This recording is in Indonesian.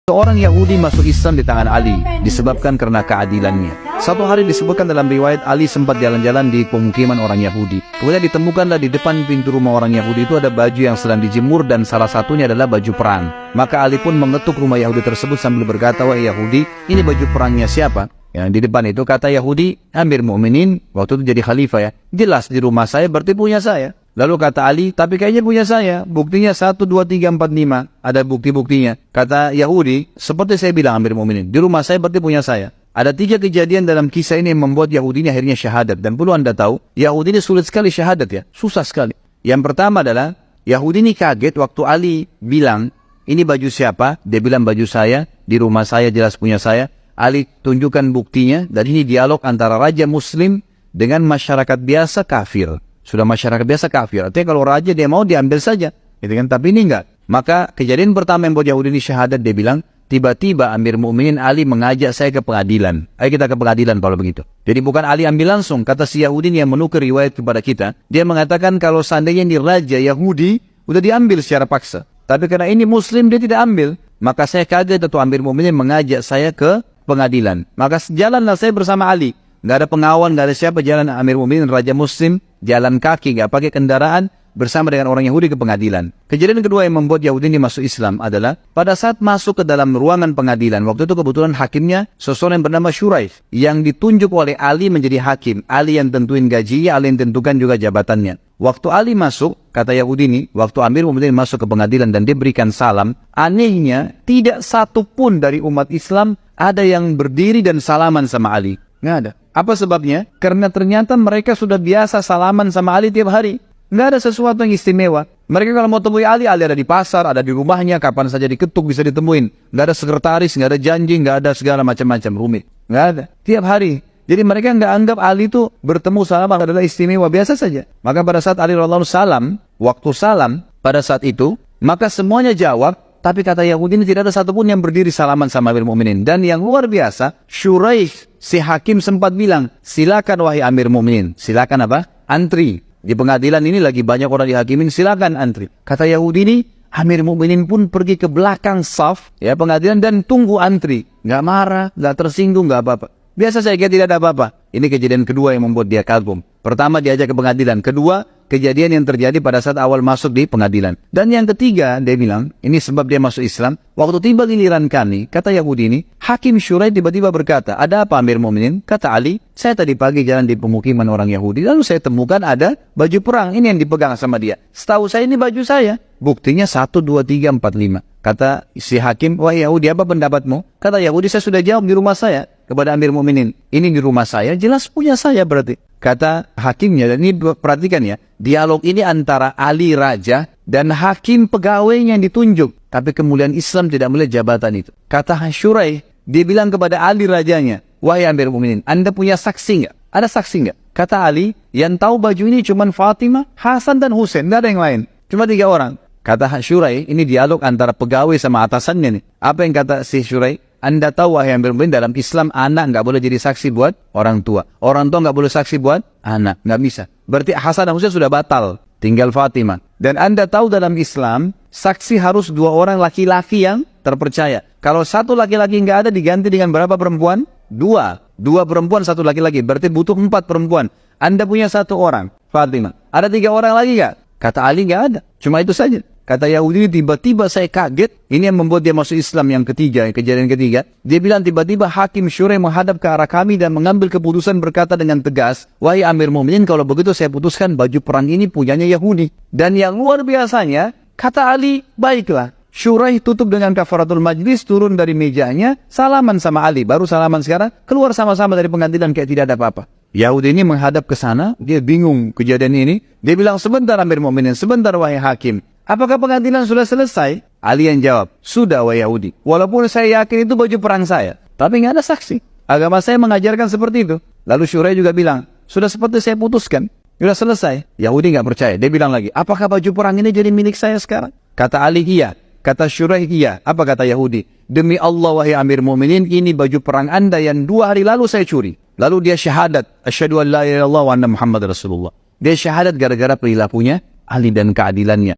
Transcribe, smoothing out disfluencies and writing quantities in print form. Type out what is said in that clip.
Seorang Yahudi masuk Islam di tangan Ali disebabkan karena keadilannya. Satu hari disebutkan dalam riwayat Ali sempat jalan-jalan di pemukiman orang Yahudi. Kemudian ditemukanlah di depan pintu rumah orang Yahudi itu ada baju yang sedang dijemur dan salah satunya adalah baju perang. Maka Ali pun mengetuk rumah Yahudi tersebut sambil berkata, "Wahai Yahudi, ini baju perangnya siapa?" Yang di depan itu kata Yahudi, "Amir Mu'minin," waktu itu jadi khalifah ya. "Jelas di rumah saya berarti punya saya." Lalu kata Ali, "Tapi kayaknya punya saya. Buktinya 1, 2, 3, 4, 5. Ada bukti-buktinya." Kata Yahudi, "Seperti saya bilang Amir Mu'minin, di rumah saya berarti punya saya." Ada 3 kejadian dalam kisah ini yang membuat Yahudi ini akhirnya syahadat. Dan perlu anda tahu, Yahudi ini sulit sekali syahadat ya. Susah sekali. Yang pertama adalah, Yahudi ini kaget waktu Ali bilang, "Ini baju siapa?" Dia bilang, "Baju saya. Di rumah saya jelas punya saya." Ali tunjukkan buktinya. Dan ini dialog antara raja muslim dengan masyarakat biasa kafir. Sudah masyarakat biasa kafir. Artinya kalau raja dia mau diambil saja. Gitu kan? Tapi ini enggak. Maka kejadian pertama yang buat Yahudi ini syahadat, dia bilang, tiba-tiba Amir Mu'minin Ali mengajak saya ke pengadilan. Ayo kita ke pengadilan kalau begitu. Jadi bukan Ali ambil langsung. Kata si Yahudi ini yang menukar riwayat kepada kita. Dia mengatakan kalau seandainya ini raja Yahudi, udah diambil secara paksa. Tapi karena ini muslim dia tidak ambil. Maka saya kaget atau Amir Mu'minin mengajak saya ke pengadilan. Maka jalanlah saya bersama Ali. Nggak ada pengawan, nggak ada siapa, jalan Amir Mu'minin, raja muslim, jalan kaki, nggak pakai kendaraan, bersama dengan orang Yahudi ke pengadilan. Kejadian kedua yang membuat Yahudi ini masuk Islam adalah, pada saat masuk ke dalam ruangan pengadilan, waktu itu kebetulan hakimnya, seseorang yang bernama Shuraih, yang ditunjuk oleh Ali menjadi hakim. Ali yang tentuin gajinya, Ali yang tentukan juga jabatannya. Waktu Ali masuk, kata Yahudi ini, waktu Amir Mu'minin masuk ke pengadilan dan dia berikan salam, anehnya, tidak satu pun dari umat Islam ada yang berdiri dan salaman sama Ali. Nggak ada. Apa sebabnya? Karena ternyata mereka sudah biasa salaman sama Ali tiap hari. Nggak ada sesuatu yang istimewa. Mereka kalau mau temui Ali, Ali ada di pasar, ada di rumahnya, kapan saja diketuk bisa ditemuin. Nggak ada sekretaris, nggak ada janji, nggak ada segala macam-macam rumit. Nggak ada. Tiap hari. Jadi mereka nggak anggap Ali itu bertemu salaman adalah istimewa, biasa saja. Maka pada saat Ali radhiyallahu salam, waktu salam, pada saat itu, maka semuanya jawab. Tapi kata Yahudi ini tidak ada satupun yang berdiri salaman sama Amir Mu'minin. Dan yang luar biasa, Shuraih, si hakim sempat bilang, "Silakan wahai Amir Mu'minin." Silakan apa? Antri. Di pengadilan ini lagi banyak orang dihakimin, silakan antri. Kata Yahudi ini, Amir Mu'minin pun pergi ke belakang saf ya pengadilan dan tunggu antri. Nggak marah, nggak tersinggung, nggak apa-apa. Biasa saya kira tidak ada apa-apa. Ini kejadian kedua yang membuat dia kagum. Pertama diajak ke pengadilan. Kedua, kejadian yang terjadi pada saat awal masuk di pengadilan. Dan yang ketiga, dia bilang, ini sebab dia masuk Islam. Waktu tiba giliran kami, kata Yahudi ini, Hakim Shuraih tiba-tiba berkata, "Ada apa Amir Mu'minin?" Kata Ali, "Saya tadi pagi jalan di pemukiman orang Yahudi, lalu saya temukan ada baju perang. Ini yang dipegang sama dia. Setahu saya ini baju saya." Buktinya 1, 2, 3, 4, 5. Kata si hakim, "Wahai Yahudi, apa pendapatmu?" Kata Yahudi, "Saya sudah jawab di rumah saya." Kepada Amir Mu'minin, "Ini di rumah saya, jelas punya saya berarti." Kata hakimnya, dan ini perhatikan ya, dialog ini antara Ali raja dan hakim pegawainya yang ditunjuk. Tapi kemuliaan Islam tidak melihat jabatan itu. Kata Shuraih, dia bilang kepada Ali rajanya, "Wahai Amir Mu'minin, Anda punya saksi nggak? Ada saksi nggak?" Kata Ali, "Yang tahu baju ini cuma Fatimah, Hasan dan Husain, nggak ada yang lain. Cuma 3 orang." Kata Shuraih, ini dialog antara pegawai sama atasannya nih. Apa yang kata si Shuraih? "Anda tahu wahai Amir Mu'minin, dalam Islam anak nggak boleh jadi saksi buat orang tua. Orang tua nggak boleh saksi buat anak. Nggak bisa. Berarti Hasan dan Husain sudah batal. Tinggal Fatimah. Dan Anda tahu dalam Islam, saksi harus 2 orang laki-laki yang terpercaya. Kalau 1 laki-laki nggak ada, diganti dengan berapa perempuan? 2. 2 perempuan, 1 laki-laki. Berarti butuh 4 perempuan. Anda punya 1 orang, Fatimah. Ada 3 orang lagi nggak?" Kata Ali, "Nggak ada. Cuma itu saja." Kata Yahudi, tiba-tiba saya kaget. Ini yang membuat dia masuk Islam yang ketiga, kejadian ketiga. Dia bilang tiba-tiba Hakim Shuraih menghadap ke arah kami dan mengambil keputusan berkata dengan tegas, "Wahai Amir Mu'minin, kalau begitu saya putuskan baju perang ini punyanya Yahudi." Dan yang luar biasanya, kata Ali, "Baiklah." Shuraih tutup dengan kafaratul majlis, turun dari mejanya, salaman sama Ali. Baru salaman sekarang, keluar sama-sama dari pengadilan kayak tidak ada apa-apa. Yahudi ini menghadap ke sana, dia bingung kejadian ini. Dia bilang, "Sebentar Amir Mu'minin, sebentar wahai Hakim. Apakah pengadilan sudah selesai?" Ali yang jawab, "Sudah wahai Yahudi. Walaupun saya yakin itu baju perang saya. Tapi nggak ada saksi. Agama saya mengajarkan seperti itu." Lalu Shuraih juga bilang, "Sudah seperti saya putuskan. Sudah selesai." Yahudi nggak percaya. Dia bilang lagi, "Apakah baju perang ini jadi milik saya sekarang?" Kata Ali, "Iya." Kata Shuraih, "Iya." Apa kata Yahudi? "Demi Allah wahai Amir Mu'minin, ini baju perang Anda yang 2 hari lalu saya curi." Lalu dia syahadat, "Asyhadu an la ilaha illallah wa anna Muhammad Rasulullah." Dia syahadat gara-gara perilakunya Ali dan keadilannya.